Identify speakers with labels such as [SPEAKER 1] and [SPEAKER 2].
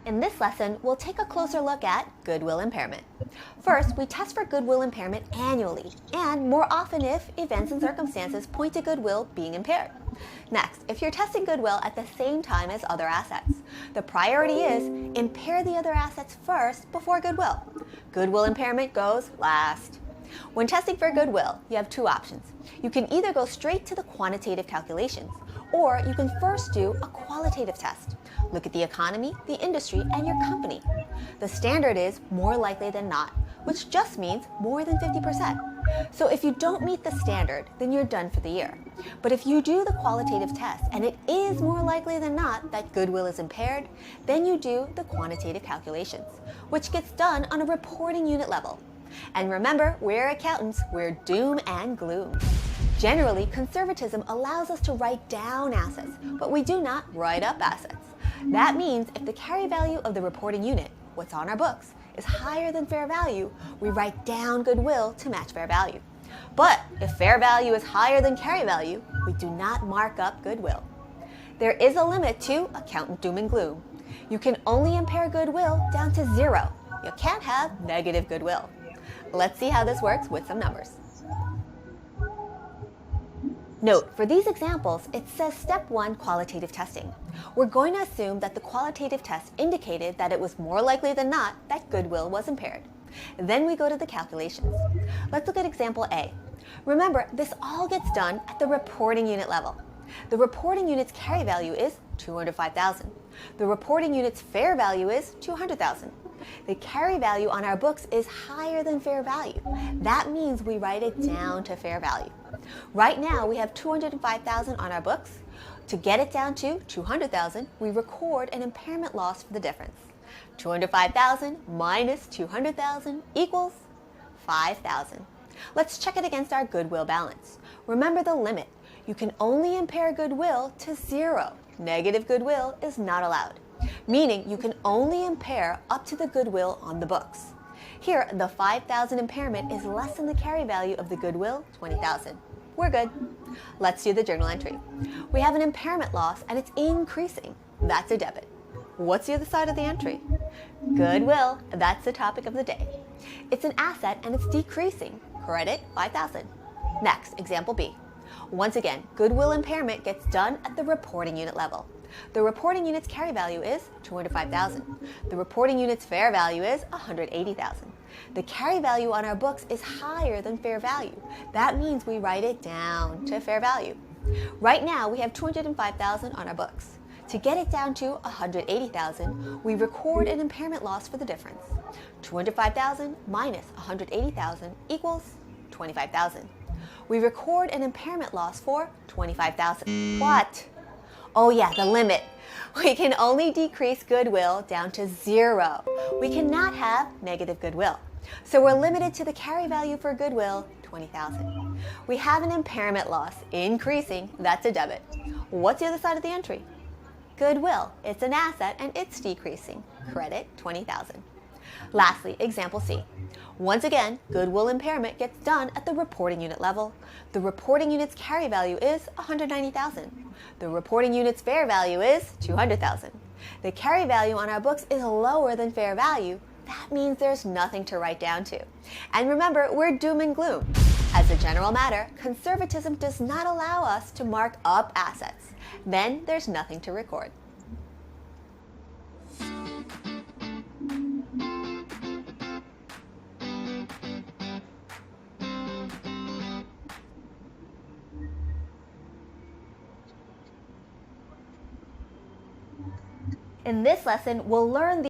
[SPEAKER 1] In this lesson, we'll take a closer look at goodwill impairment. First, we test for goodwill impairment annually, and more often if events and circumstances point to goodwill being impaired. Next, if you're testing goodwill at the same time as other assets, the priority is impair the other assets first before goodwill. Goodwill impairment goes last. When testing for goodwill, you have two options. You can either go straight to the quantitative calculations, or you can first do a qualitative test. Look at the economy, the industry, and your company. The standard is more likely than not, which just means more than 50%. So if you don't meet the standard, then you're done for the year. But if you do the qualitative test and it is more likely than not that goodwill is impaired, then you do the quantitative calculations, which gets done on a reporting unit level. And remember, we're accountants, we're doom and gloom. Generally, conservatism allows us to write down assets, but we do not write up assets. That means if the carry value of the reporting unit, what's on our books, is higher than fair value, we write down goodwill to match fair value. But if fair value is higher than carry value, we do not mark up goodwill. There is a limit to accountant doom and gloom. You can only impair goodwill down to 0. You can't have negative goodwill. Let's see how this works with some numbers. Note, for these examples, it says Step 1 qualitative testing. We're going to assume that the qualitative test indicated that it was more likely than not that goodwill was impaired. Then we go to the calculations. Let's look at example A. Remember, this all gets done at the reporting unit level. The reporting unit's carry value is $205,000. The reporting unit's fair value is $200,000. The carry value on our books is higher than fair value. That means we write it down to fair value. Right now, we have $205,000 on our books. To get it down to $200,000, we record an impairment loss for the difference. $205,000 minus $200,000 equals $5,000. Let's check it against our goodwill balance. Remember the limit. You can only impair goodwill to 0. Negative goodwill is not allowed, meaning you can only impair up to the goodwill on the books. Here, the $5,000 impairment is less than the carry value of the goodwill, $20,000. We're good. Let's do the journal entry. We have an impairment loss and it's increasing. That's a debit. What's the other side of the entry? Goodwill. That's the topic of the day. It's an asset and it's decreasing. Credit, $5,000. Next, example B. Once again, goodwill impairment gets done at the reporting unit level. The reporting unit's carry value is $205,000. The reporting unit's fair value is $180,000. The carry value on our books is higher than fair value. That means we write it down to fair value. Right now, we have $205,000 on our books. To get it down to $180,000, we record an impairment loss for the difference. $205,000 minus $180,000 equals $25,000. We record an impairment loss for $25,000. What? Oh yeah, the limit. We can only decrease goodwill down to 0. We cannot have negative goodwill. So we're limited to the carry value for goodwill, $20,000. We have an impairment loss increasing, that's a debit. What's the other side of the entry? Goodwill, it's an asset and it's decreasing. Credit, $20,000. Lastly, example C. Once again, goodwill impairment gets done at the reporting unit level. The reporting unit's carry value is $190,000. The reporting unit's fair value is $200,000. The carry value on our books is lower than fair value. That means there's nothing to write down to. And remember, we're doom and gloom. As a general matter, conservatism does not allow us to mark up assets. Then there's nothing to record. In this lesson, we'll learn the